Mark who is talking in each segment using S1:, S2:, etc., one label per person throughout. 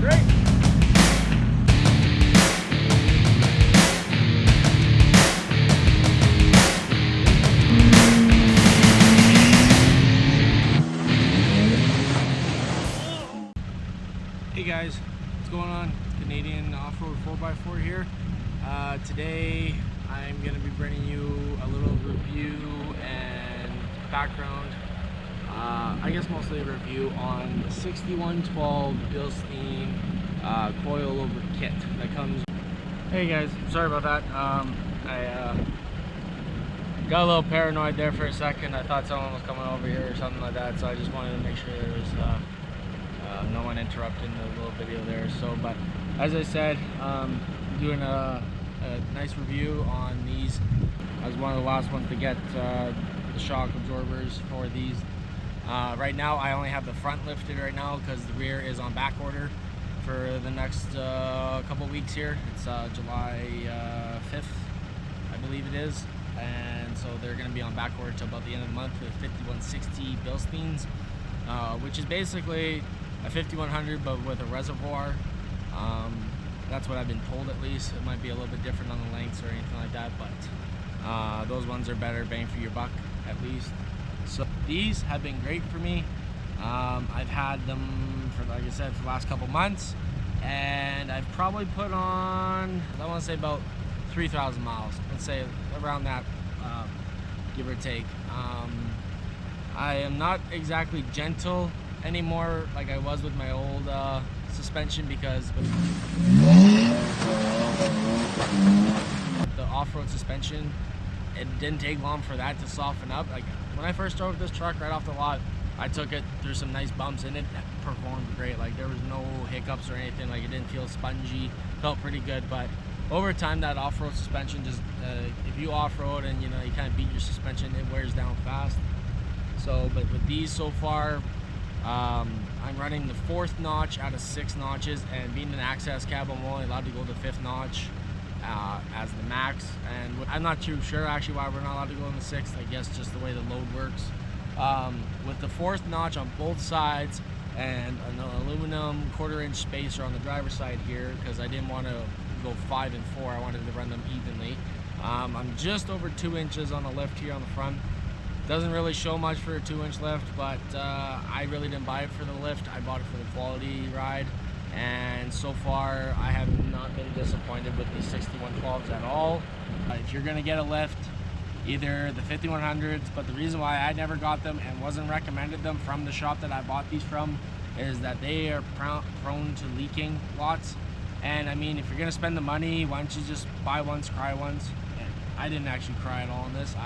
S1: Great. Hey guys, what's going on? Canadian Off-Road 4x4 here. Today I'm going to be bringing you a little review and background, I guess mostly a review on the 6112 Bilstein Coilover Kit that comes. Hey guys, sorry about that. I got a little paranoid there for a second. I thought someone was coming over here or something like that, so I just wanted to make sure there was no one interrupting the little video there. So, but as I said, doing a nice review on these. I was one of the last ones to get the shock absorbers for these. Right now I only have the front lifted right now because the rear is on back order for the next couple weeks here. It's July 5th, I believe it is, and so they're going to be on back order till about the end of the month with 5160 Bilsteins, which is basically a 5100 but with a reservoir. That's what I've been told, at least. It might be a little bit different on the lengths or anything like that, but those ones are better bang for your buck, at least. So these have been great for me. I've had them for, like I said, for the last couple months, and I've probably put on, I want to say about 3,000 miles. Let's say around that, give or take. I am not exactly gentle anymore like I was with my old suspension, because the off-road suspension, it didn't take long for that to soften up. Like when I first drove this truck right off the lot, I took it through some nice bumps and it performed great. Like there was no hiccups or anything. Like it didn't feel spongy, felt pretty good. But over time, that off-road suspension just if you off-road and you kind of beat your suspension, it wears down fast. So, but with these so far, I'm running the 4th notch out of 6 notches, and being an access cab, I'm only allowed to go the 5th notch as the max. And I'm not too sure actually why we're not allowed to go in the 6th. I guess just the way the load works. With the 4th notch on both sides and an aluminum 1/4 inch spacer on the driver's side here, because I didn't want to go 5 and 4. I wanted to run them evenly. I'm just over 2 inches on the lift here on the front. Doesn't really show much for a 2-inch lift, but I really didn't buy it for the lift. I bought it for the quality ride, and so far I have not been disappointed with these 6112s at all. If you're gonna get a lift, either the 5100s, but the reason why I never got them and wasn't recommended them from the shop that I bought these from is that they are prone to leaking lots. And I mean, if you're gonna spend the money, why don't you just buy once, cry once? And I didn't actually cry at all in this.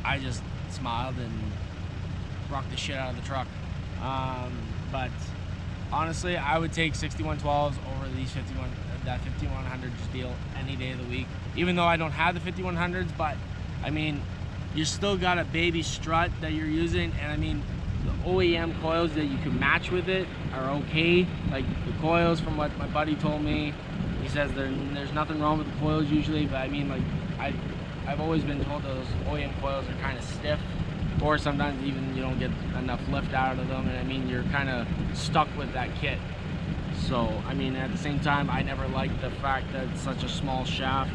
S1: I just smiled and rocked the shit out of the truck. But honestly, I would take 6112s over these that 5100 deal any day of the week. Even though I don't have the 5100s, but I mean, you still got a baby strut that you're using, and I mean, the OEM coils that you can match with it are okay. Like the coils, from what my buddy told me, he says there's nothing wrong with the coils usually, but I mean, like I've always been told those OEM coils are kind of stiff, or sometimes even you don't get enough lift out of them, and I mean, you're kind of stuck with that kit. So I mean, at the same time, I never liked the fact that it's such a small shaft.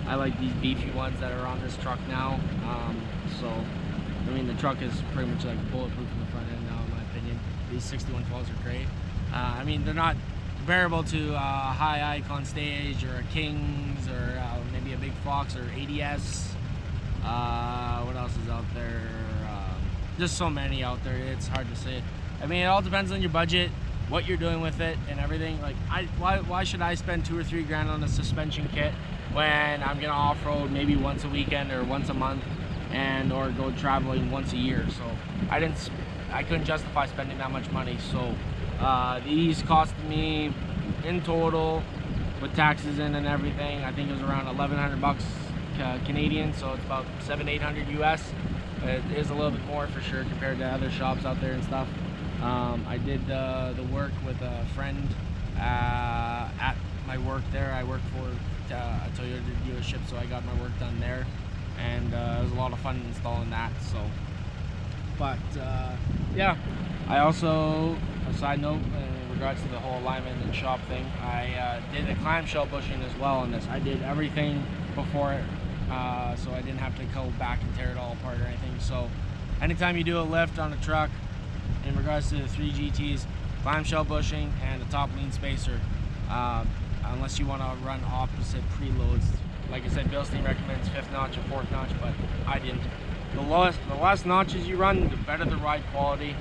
S1: I like these beefy ones that are on this truck now. So I mean, the truck is pretty much like bulletproof in the front end now, in my opinion. These 6112s are great. I mean, they're not comparable to a high icon stage or a Kings or maybe a big Fox or ADS. What else is out there? Just so many out there, it's hard to say. I mean, it all depends on your budget, what you're doing with it and everything. Like why should I spend $2 or $3 grand on a suspension kit when I'm gonna off-road maybe once a weekend or once a month, and or go traveling once a year? So I couldn't justify spending that much money. So these cost me in total with taxes in and everything, I think it was around 1,100 bucks Canadian, so it's about 700-800 US. It is a little bit more for sure compared to other shops out there and stuff. I did the work with a friend at my work there. I work for a Toyota dealership, so I got my work done there, and it was a lot of fun installing that. So, but yeah, I also, a side note regards to the whole alignment and shop thing. I did a clamshell bushing as well on this. I did everything before it, so I didn't have to go back and tear it all apart or anything. So anytime you do a lift on a truck, in regards to the 3 GTs, clamshell bushing and the top lean spacer, unless you want to run opposite preloads. Like I said, Bilstein recommends 5th notch or 4th notch, but I didn't. The less notches you run, the better the ride quality.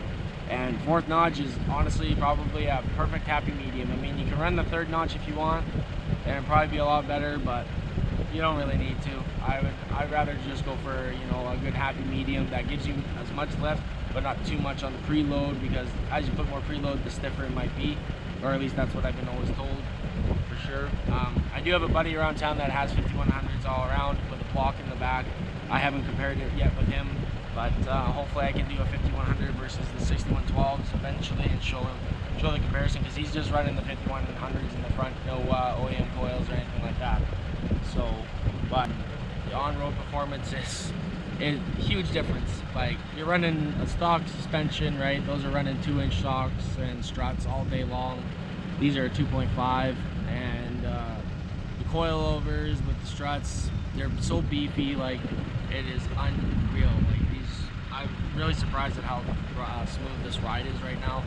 S1: And 4th notch is honestly probably a perfect happy medium. I mean, you can run the 3rd notch if you want, and it'd probably be a lot better, but you don't really need to. I'd rather just go for, you know, a good happy medium that gives you as much lift, but not too much on the preload, because as you put more preload, the stiffer it might be, or at least that's what I've been always told, for sure. I do have a buddy around town that has 5100s all around with a block in the back. I haven't compared it yet with him, but hopefully I can do a 5100 versus the 6112s eventually and show the comparison, because he's just running the 5100s in the front, no OEM coils or anything like that. So, but the on-road performance is a huge difference. Like, you're running a stock suspension, right? Those are running 2-inch shocks and struts all day long. These are 2.5, and the coilovers with the struts, they're so beefy. Like, it is unreal. Like, I'm really surprised at how smooth this ride is right now.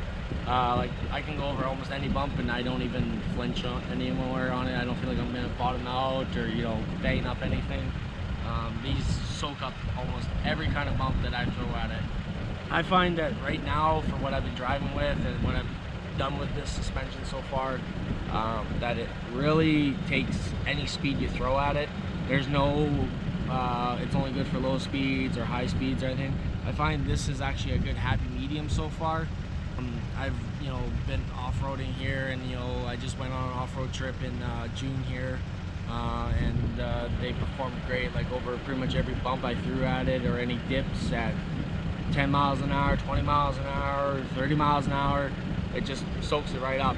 S1: Like, I can go over almost any bump and I don't even flinch anymore on it. I don't feel like I'm gonna bottom out or, you know, bang up anything. These soak up almost every kind of bump that I throw at it. I find that right now, for what I've been driving with and what I've done with this suspension so far, that it really takes any speed you throw at it. There's no it's only good for low speeds or high speeds or anything. I find this is actually a good happy medium so far. I've, you know, been off-roading here, and, you know, I just went on an off-road trip in June here, and they performed great, like over pretty much every bump I threw at it, or any dips at 10 miles an hour, 20 miles an hour, 30 miles an hour. It just soaks it right up.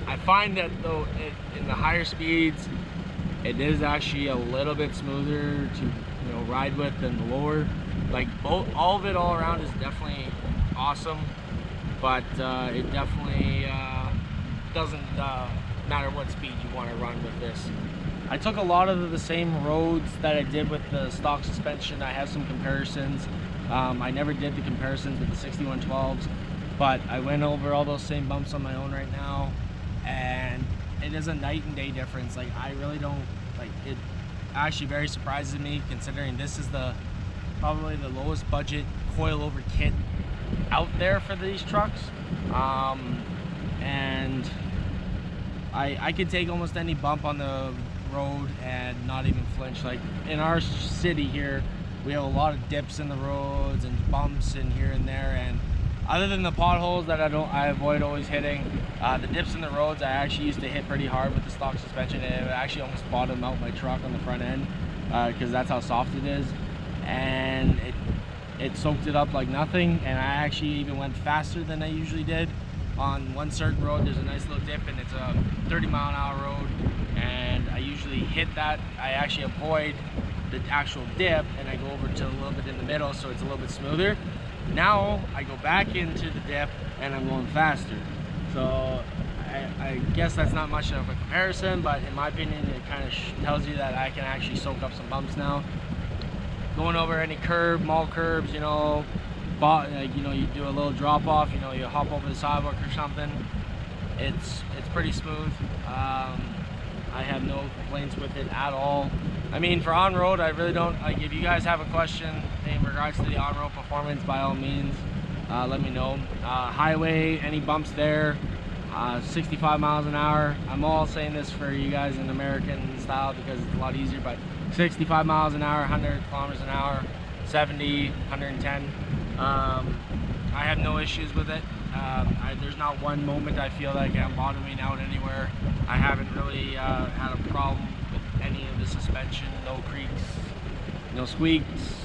S1: I find that though, in the higher speeds, it is actually a little bit smoother to, you know, ride with than the lower. Like, all of it all around is definitely awesome, but it definitely doesn't matter what speed you want to run with this. I took a lot of the same roads that I did with the stock suspension. I have some comparisons. I never did the comparisons with the 6112s, but I went over all those same bumps on my own right now, and it is a night and day difference. Like, I really don't, like, it actually very surprises me, considering this is probably the lowest budget coilover kit out there for these trucks. And I could take almost any bump on the road and not even flinch. Like, in our city here, we have a lot of dips in the roads and bumps in here and there, and other than the potholes that I avoid always hitting, the dips in the roads I actually used to hit pretty hard with the stock suspension, and it actually almost bottomed out my truck on the front end, because that's how soft it is, and it soaked it up like nothing. And I actually even went faster than I usually did. On one certain road, there's a nice little dip, and it's a 30-mile-an-hour road, and I usually hit that. I actually avoid the actual dip, and I go over to a little bit in the middle, so it's a little bit smoother. Now I go back into the dip and I'm going faster. So I guess that's not much of a comparison, but in my opinion, it kind of tells you that I can actually soak up some bumps now. Going over any curb, mall curbs, you know, you know, you do a little drop off, you know, you hop over the sidewalk or something. It's pretty smooth. I have no complaints with it at all. I mean, for on-road, I really don't, like, if you guys have a question in regards to the on-road performance, by all means, let me know. Highway, any bumps there, 65 miles an hour. I'm all saying this for you guys in American style because it's a lot easier, but 65 miles an hour, 100 kilometers an hour, 70, 110. I have no issues with it. There's not one moment I feel like I'm bottoming out anywhere. I haven't really had a problem with any of the suspension, no creaks, no squeaks,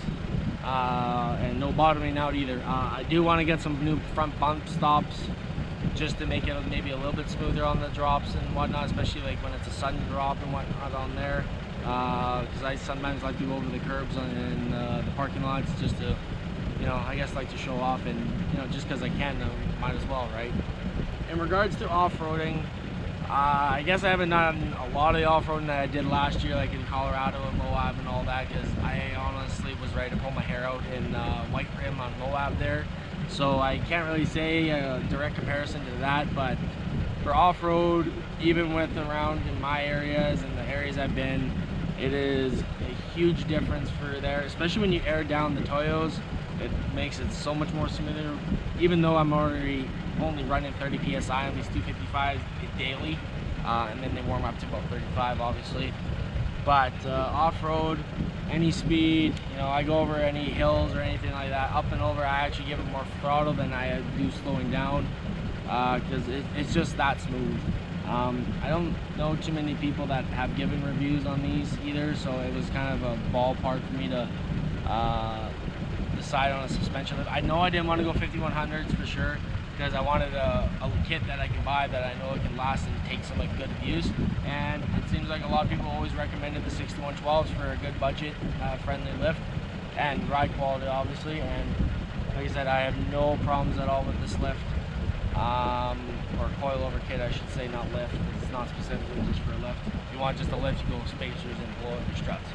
S1: and no bottoming out either. I do want to get some new front bump stops just to make it maybe a little bit smoother on the drops and whatnot, especially like when it's a sudden drop and whatnot on there, because I sometimes like to go over the curbs in the parking lots just to, you know, I guess like to show off, and, you know, just because I can, might as well, right? in regards to off-roading, I guess I haven't done a lot of the off-roading that I did last year, like in Colorado and Moab and all that, because I honestly was ready to pull my hair out in White Rim on Moab there. So I can't really say a direct comparison to that, but for off-road, even with around in my areas and the areas I've been, it is a huge difference for there, especially when you air down the Toyos. It makes it so much more smoother, even though I'm already only running 30 psi on these 255s daily, and then they warm up to about 35 obviously. But off-road, any speed, you know, I go over any hills or anything like that, up and over, I actually give it more throttle than I do slowing down, because it's just that smooth. I don't know too many people that have given reviews on these either, so it was kind of a ballpark for me to decide on a suspension lift. I know I didn't want to go 5100s for sure, because I wanted a kit that I can buy that I know it can last and take some like good abuse. And it seems like a lot of people always recommended the 6112s for a good budget friendly lift and ride quality obviously. And like I said, I have no problems at all with this lift, or coilover kit I should say, not lift. It's not specifically just for a lift. If you want just a lift, you go spacers and blow out your struts.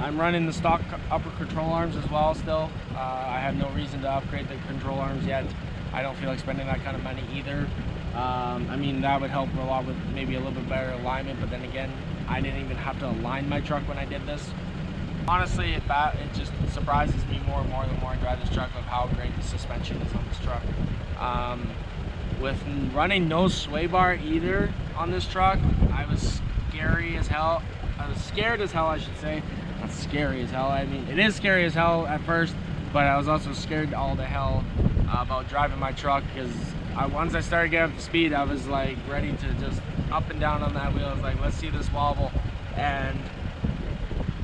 S1: I'm running the stock upper control arms as well still. I have no reason to upgrade the control arms yet. I don't feel like spending that kind of money either. I mean, that would help a lot with maybe a little bit better alignment, but then again, I didn't even have to align my truck when I did this. Honestly, it just surprises me more and more the more I drive this truck of how great the suspension is on this truck. With running no sway bar either on this truck, I was scary as hell. I was scared as hell, I should say. Not scary as hell. I mean, it is scary as hell at first, but I was also scared all the hell about driving my truck, because once I started getting up to speed, I was like ready to just up and down on that wheel. I was like, let's see this wobble, and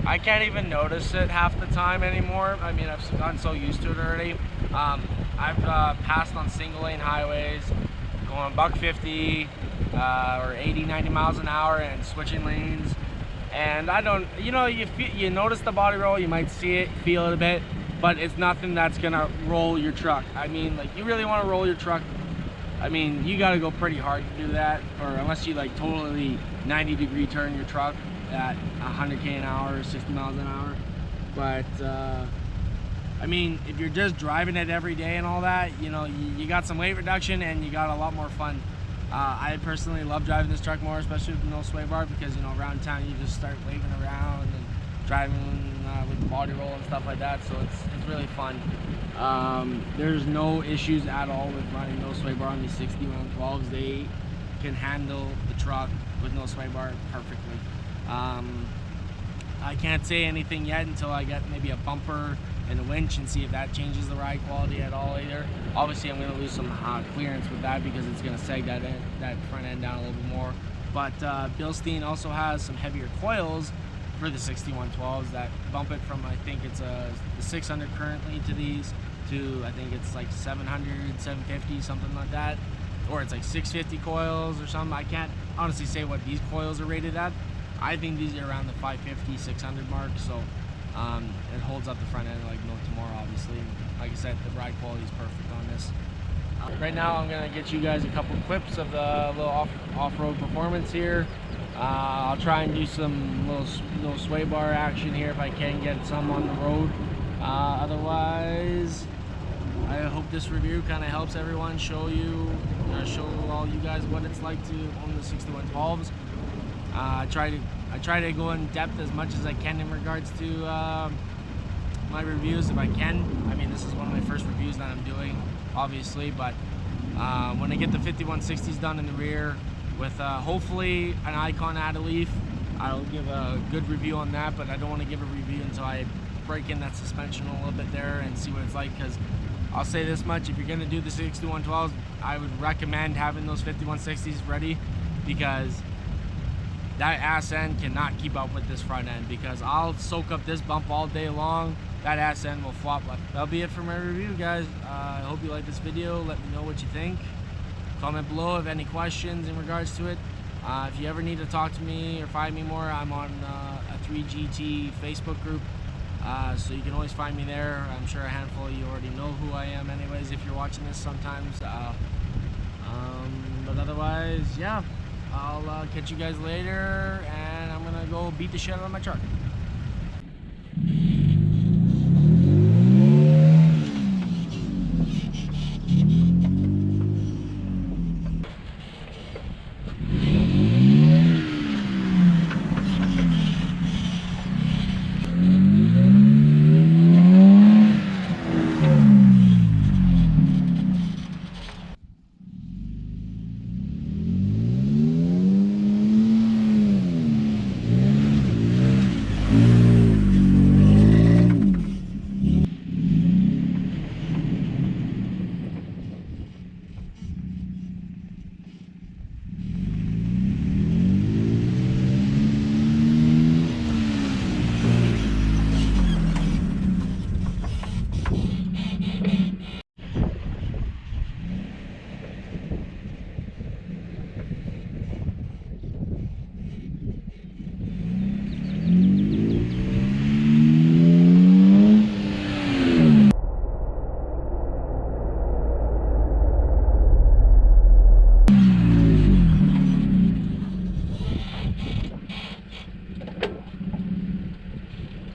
S1: I can't even notice it half the time anymore. I mean, I've gotten so used to it already. I've passed on single lane highways going buck 50 or 80, 90 miles an hour and switching lanes. And I don't, you know, you notice the body roll, you might see it, feel it a bit, but it's nothing that's gonna roll your truck. I mean, like, you really wanna roll your truck, I mean, you gotta go pretty hard to do that, or unless you like totally 90-degree turn your truck at 100k an hour, 60 miles an hour. But, I mean, if you're just driving it every day and all that, you know, you got some weight reduction and you got a lot more fun. I personally love driving this truck more, especially with no sway bar, because, you know, around town you just start waving around and driving with the body roll and stuff like that, so it's really fun. There's no issues at all with running no sway bar on these 6112s. They can handle the truck with no sway bar perfectly. I can't say anything yet until I get maybe a bumper and a winch and see if that changes the ride quality at all either. Obviously I'm going to lose some clearance with that, because it's going to sag that front end down a little bit more. But Bilstein also has some heavier coils for the 6112s that bump it from, I think it's the 600 currently to these to, I think it's like 700, 750, something like that. Or it's like 650 coils or something. I can't honestly say what these coils are rated at. I think these are around the 550, 600 mark, so it holds up the front end like no tomorrow, obviously. Like I said, the ride quality is perfect on this. Right now I'm going to get you guys a couple clips of the little off-road performance here. I'll try and do some little sway bar action here if I can get some on the road. Otherwise, I hope this review kind of helps everyone, show all you guys what it's like to own the 6112s. I try to go in depth as much as I can in regards to my reviews if I can. I mean, this is one of my first reviews that I'm doing, obviously, but when I get the 5160s done in the rear with hopefully an Icon add a leaf, I'll give a good review on that, but I don't want to give a review until I break in that suspension a little bit there and see what it's like, because I'll say this much: if you're going to do the 6112s, I would recommend having those 5160s ready, because that ass end cannot keep up with this front end, because I'll soak up this bump all day long. That ass end will flop. That'll be it for my review, guys. I hope you like this video. Let me know what you think. Comment below if any questions in regards to it. If you ever need to talk to me or find me more, I'm on a 3GT Facebook group. So you can always find me there. I'm sure a handful of you already know who I am anyways if you're watching this sometimes. But otherwise, yeah, I'll catch you guys later, and I'm gonna go beat the shit out of my truck.